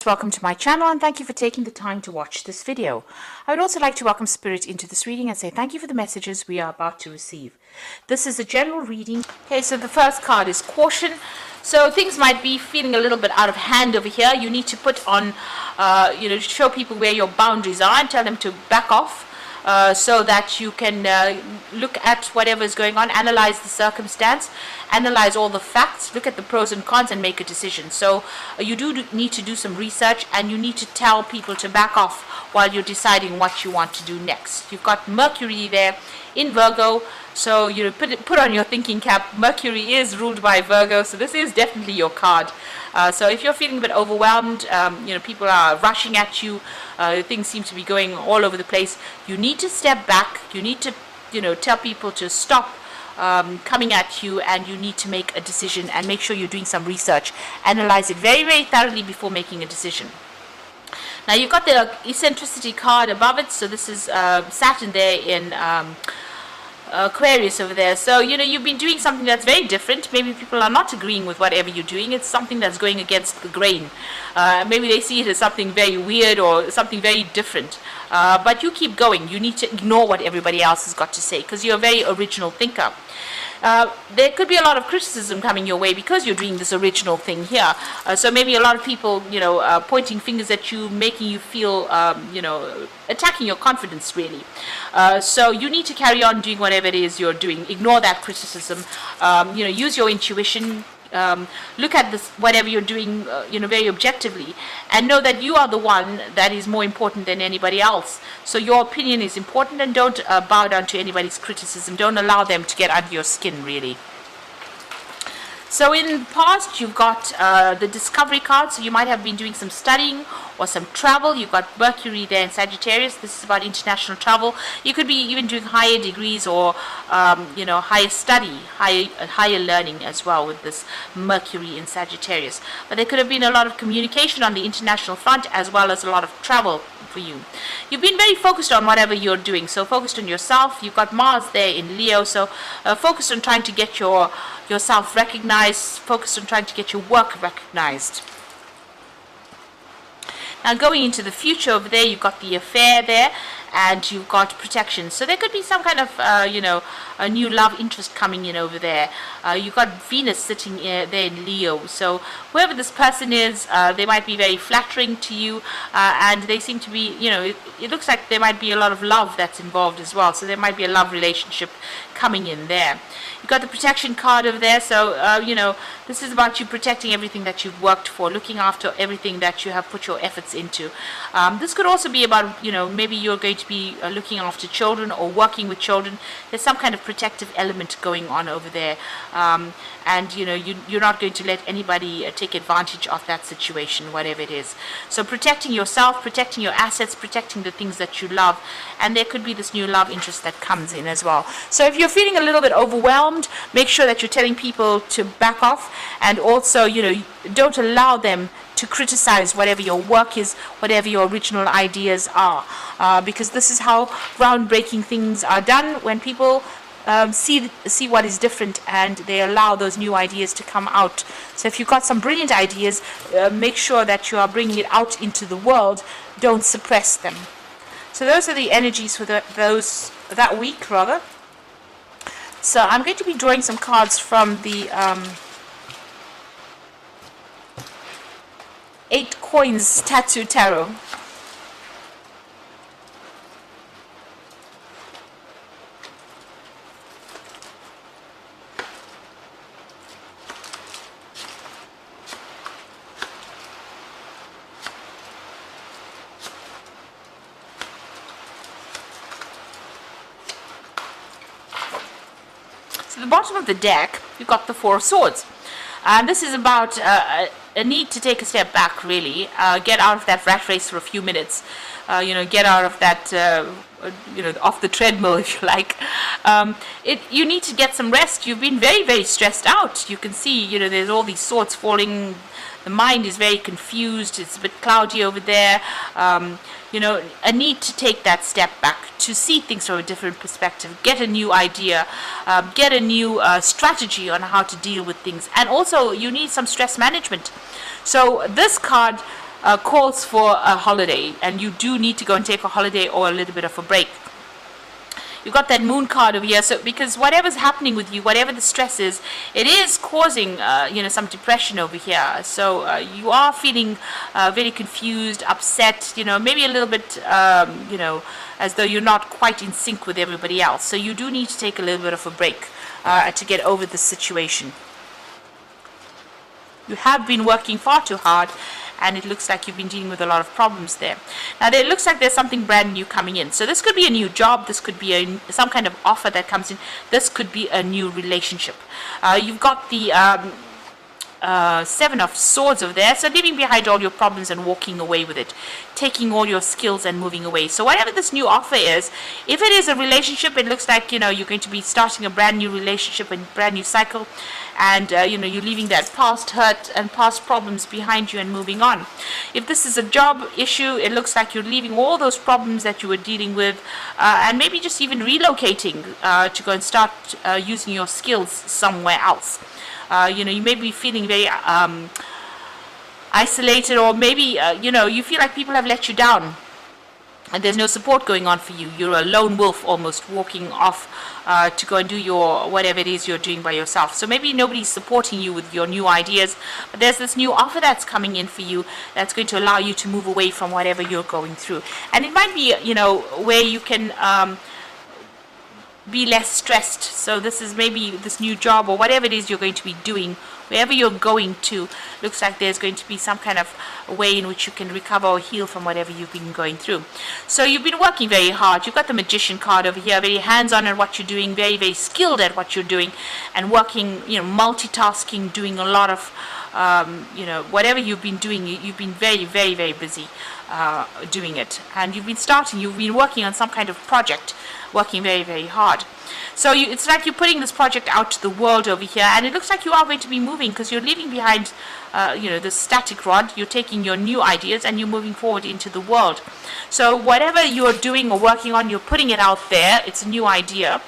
Welcome to my channel and thank you for taking the time to watch this video. I would also like to welcome Spirit into this reading and say thank you for the messages we are about to receive. This is a general reading. Okay, so the first card is caution. So things might be feeling a little bit out of hand over here. You need to put on, show people where your boundaries are and tell them to back off. So that you can look at whatever is going on, analyze the circumstance, analyze all the facts, look at the pros and cons and make a decision. So you do need to do some research and you need to tell people to back off while you're deciding what you want to do next. You've got Mercury there in Virgo, so you put on your thinking cap. Mercury is ruled by Virgo, so this is definitely your card. So if you're feeling a bit overwhelmed, people are rushing at you, things seem to be going all over the place, you need to step back, you need to, tell people to stop coming at you, and you need to make a decision and make sure you're doing some research. Analyze it very, very thoroughly before making a decision. Now you've got the eccentricity card above it, so this is Saturn there in Aquarius over there. So you've been doing something that's very different. Maybe people are not agreeing with whatever you're doing. It's something that's going against the grain. Maybe they see it as something very weird or something very different, but you keep going. You need to ignore what everybody else has got to say because you're a very original thinker. There could be a lot of criticism coming your way because you're doing this original thing here. So maybe a lot of people, pointing fingers at you, making you feel, attacking your confidence, really. So you need to carry on doing whatever it is you're doing. Ignore that criticism. Use your intuition. Look at this, whatever you're doing, very objectively, and know that you are the one that is more important than anybody else. So your opinion is important, and don't bow down to anybody's criticism. Don't allow them to get under your skin, really. So in the past, you've got the discovery card, so you might have been doing some studying or some travel. You've got Mercury there in Sagittarius. This is about international travel. You could be even doing higher degrees or, higher study, higher learning as well with this Mercury in Sagittarius. But there could have been a lot of communication on the international front as well as a lot of travel for you. You've been very focused on whatever you're doing, so focused on yourself. You've got Mars there in Leo, so focused on trying to get yourself recognized, focused on trying to get your work recognized. Now going into the future over there, you've got the affair there and you've got protection. So there could be some kind of, a new love interest coming in over there. You've got Venus sitting there in Leo. So whoever this person is, they might be very flattering to you, and they seem to be, it looks like there might be a lot of love that's involved as well. So there might be a love relationship coming in there. You've got the protection card over there. So, this is about you protecting everything that you've worked for, looking after everything that you have put your efforts into. This could also be about, maybe you're going to be looking after children or working with children. There's some kind of protective element going on over there, and you're not going to let anybody take advantage of that situation, whatever it is. So protecting yourself, protecting your assets, protecting the things that you love, and there could be this new love interest that comes in as well. So if you're feeling a little bit overwhelmed, make sure that you're telling people to back off, and also don't allow them to criticize whatever your work is, whatever your original ideas are, because this is how groundbreaking things are done, when people see what is different and they allow those new ideas to come out. So if you've got some brilliant ideas, make sure that you are bringing it out into the world. Don't suppress them. So those are the energies for that week, rather. So I'm going to be drawing some cards from the 8 Coins Tattoo Tarot. So the bottom of the deck, you've got the 4 of Swords. And this is about a need to take a step back, really. Get out of that rat race for a few minutes. Get out of that, off the treadmill, if you like. You need to get some rest. You've been very, very stressed out. You can see, there's all these swords falling. The mind is very confused. It's a bit cloudy over there. A need to take that step back, to see things from a different perspective, get a new idea, get a new strategy on how to deal with things. And also, you need some stress management. So this card calls for a holiday, and you do need to go and take a holiday or a little bit of a break. You've got that moon card over here, so because whatever's happening with you, whatever the stress is, it is causing some depression over here. So you are feeling very confused, upset, maybe a little bit as though you're not quite in sync with everybody else. So you do need to take a little bit of a break to get over this situation. You have been working far too hard, and it looks like you've been dealing with a lot of problems there. Now, it looks like there's something brand new coming in. So this could be a new job. This could be some kind of offer that comes in. This could be a new relationship. You've got the Seven of Swords over there. So leaving behind all your problems and walking away with it. Taking all your skills and moving away. So whatever this new offer is, if it is a relationship, it looks like, you're going to be starting a brand new relationship and brand new cycle. And, you're leaving that past hurt and past problems behind you and moving on. If this is a job issue, it looks like you're leaving all those problems that you were dealing with and maybe just even relocating to go and start using your skills somewhere else. You may be feeling very isolated, or maybe, you feel like people have let you down. And there's no support going on for you. You're a lone wolf almost, walking off to go and do your whatever it is you're doing by yourself. So maybe nobody's supporting you with your new ideas, but there's this new offer that's coming in for you that's going to allow you to move away from whatever you're going through. And it might be, where you can be less stressed. So this is maybe this new job or whatever it is you're going to be doing, wherever you're going to, looks like there's going to be some kind of way in which you can recover or heal from whatever you've been going through. So you've been working very hard. You've got the Magician card over here, very hands-on at what you're doing, very, very skilled at what you're doing, and working, multitasking, doing a lot of, whatever you've been doing, you've been very, very, very busy doing it. And you've been working on some kind of project, working very, very hard. So it's like you're putting this project out to the world over here, and it looks like you are going to be moving, because you're leaving behind, the static rod. You're taking your new ideas and you're moving forward into the world. So whatever you're doing or working on, you're putting it out there. It's a new idea.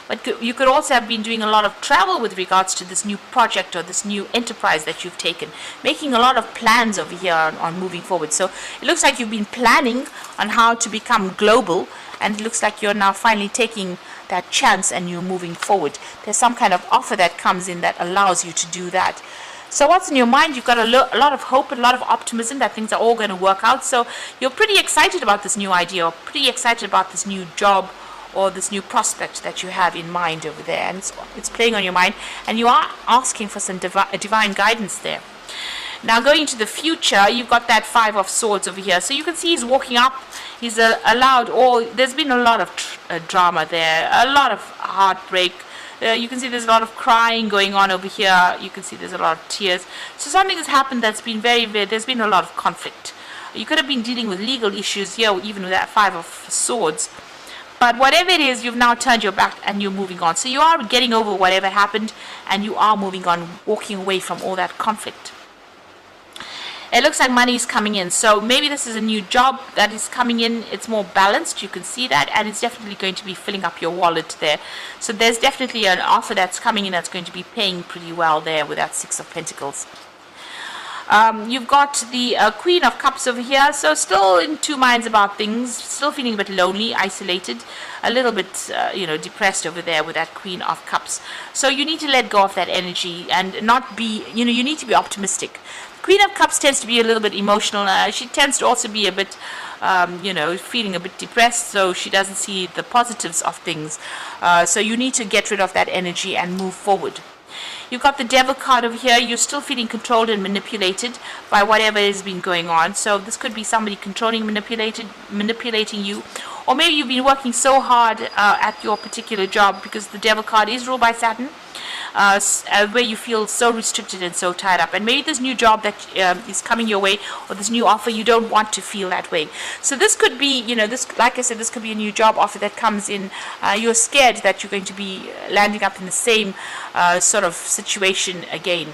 But you could also have been doing a lot of travel with regards to this new project or this new enterprise that you've taken, making a lot of plans over here on moving forward. So it looks like you've been planning on how to become global, and it looks like you're now finally taking that chance and you're moving forward. There's some kind of offer that comes in that allows you to do that. So what's in your mind? You've got a lot of hope, a lot of optimism that things are all going to work out. So you're pretty excited about this new idea, or pretty excited about this new job or this new prospect that you have in mind over there. And it's playing on your mind, and you are asking for some divine guidance there. Now going into the future, you've got that Five of Swords over here. So you can see he's walking up. He's there's been a lot of drama there, a lot of heartbreak. You can see there's a lot of crying going on over here. You can see there's a lot of tears. So something has happened that's been there's been a lot of conflict. You could have been dealing with legal issues here, even with that Five of Swords. But whatever it is, you've now turned your back and you're moving on. So you are getting over whatever happened, and you are moving on, walking away from all that conflict. It looks like money is coming in. So maybe this is a new job that is coming in. It's more balanced. You can see that. And it's definitely going to be filling up your wallet there. So there's definitely an offer that's coming in that's going to be paying pretty well there with that Six of Pentacles. You've got the Queen of Cups over here. So still in two minds about things. Still feeling a bit lonely, isolated. A little bit, depressed over there with that Queen of Cups. So you need to let go of that energy and not be, you need to be optimistic. Queen of Cups tends to be a little bit emotional. She tends to also be a bit, feeling a bit depressed, so she doesn't see the positives of things. So you need to get rid of that energy and move forward. You've got the Devil card over here. You're still feeling controlled and manipulated by whatever has been going on. So this could be somebody controlling, manipulating you. Or maybe you've been working so hard at your particular job, because the Devil card is ruled by Saturn, where you feel so restricted and so tied up. And maybe this new job that is coming your way, or this new offer, you don't want to feel that way. So this could be, like I said, this could be a new job offer that comes in. You're scared that you're going to be landing up in the same sort of situation again.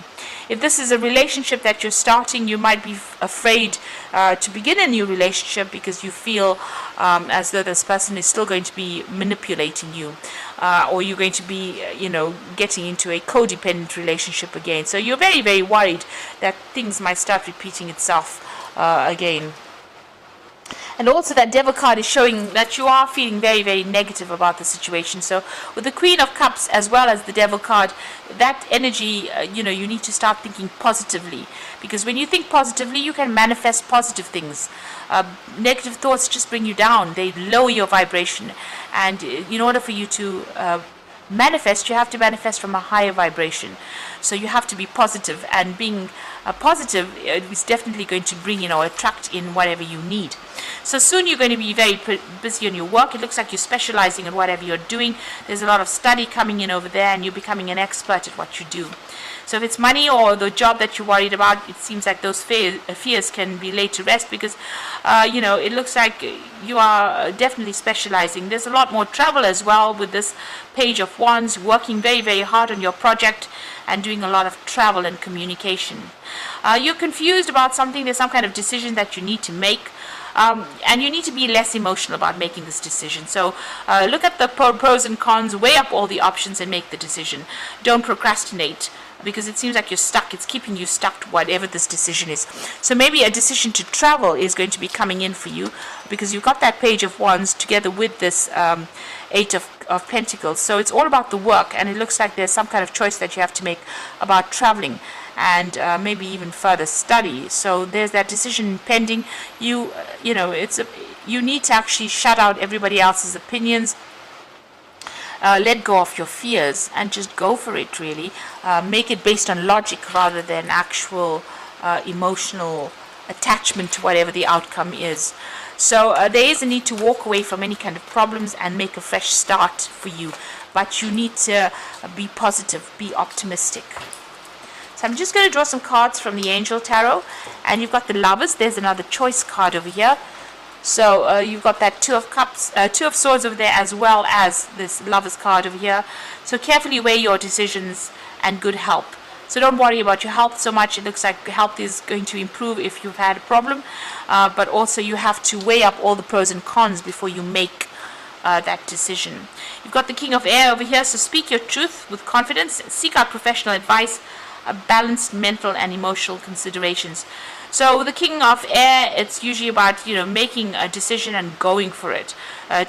If this is a relationship that you're starting, you might be afraid to begin a new relationship because you feel as though this person is still going to be manipulating you, or you're going to be, getting into a codependent relationship again. So you're very, very worried that things might start repeating itself again. And also that Devil card is showing that you are feeling very, very negative about the situation. So with the Queen of Cups as well as the Devil card, that energy, you need to start thinking positively. Because when you think positively, you can manifest positive things. Negative thoughts just bring you down. They lower your vibration. And in order for you to manifest, you have to manifest from a higher vibration. So you have to be positive, and being positive is definitely going to bring, attract in whatever you need. So soon you're going to be very busy on your work. It looks like you're specializing in whatever you're doing. There's a lot of study coming in over there, and you're becoming an expert at what you do. So if it's money or the job that you're worried about, it seems like those fears can be laid to rest, because, it looks like you are definitely specializing. There's a lot more travel as well with this Page of Wands, working very, very hard on your project and doing a lot of travel and communication. You're confused about something. There's some kind of decision that you need to make. And you need to be less emotional about making this decision. So look at the pros and cons, weigh up all the options and make the decision. Don't procrastinate, because it seems like you're stuck. It's keeping you stuck to whatever this decision is. So maybe a decision to travel is going to be coming in for you, because you've got that Page of Wands together with this Eight of Pentacles. So it's all about the work, and it looks like there's some kind of choice that you have to make about traveling and maybe even further study. So there's that decision pending. You need to actually shut out everybody else's opinions. Let go of your fears and just go for it, really. Make it based on logic rather than actual emotional attachment to whatever the outcome is. So there is a need to walk away from any kind of problems and make a fresh start for you. But you need to be positive, be optimistic. So I'm just going to draw some cards from the Angel Tarot. And you've got the Lovers. There's another choice card over here. So you've got that Two of Cups, Two of Swords over there, as well as this Lovers card over here. So carefully weigh your decisions and good health. So don't worry about your health so much. It looks like health is going to improve if you've had a problem. But also you have to weigh up all the pros and cons before you make that decision. You've got the King of Air over here. So speak your truth with confidence. Seek out professional advice. Balanced mental and emotional considerations. So the King of Air, it's usually about making a decision and going for it,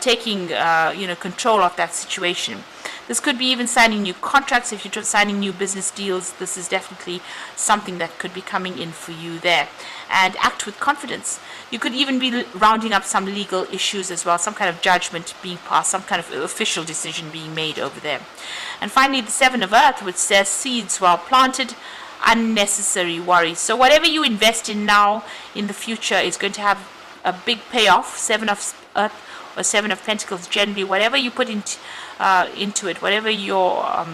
taking control of that situation. This could be even signing new contracts. If you're signing new business deals, this is definitely something that could be coming in for you there. And act with confidence. You could even be rounding up some legal issues as well, some kind of judgment being passed, some kind of official decision being made over there. And finally, the Seven of Earth, which says seeds well planted, unnecessary worries. So whatever you invest in now, in the future, is going to have a big payoff. Seven of Earth or Seven of Pentacles, generally, whatever you put into it, whatever your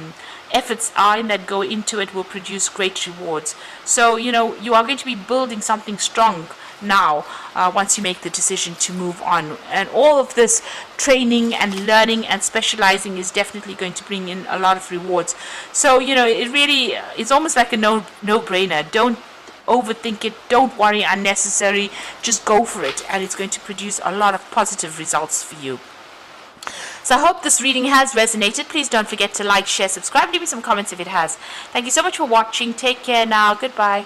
efforts are in that go into it, will produce great rewards. So you are going to be building something strong now once you make the decision to move on. And all of this training and learning and specializing is definitely going to bring in a lot of rewards. So it really is almost like a no-brainer. Don't overthink it. Don't worry unnecessarily. Just go for it, and it's going to produce a lot of positive results for you. So I hope this reading has resonated. Please don't forget to like, share, subscribe, leave me some comments if it has. Thank you so much for watching. Take care now. Goodbye.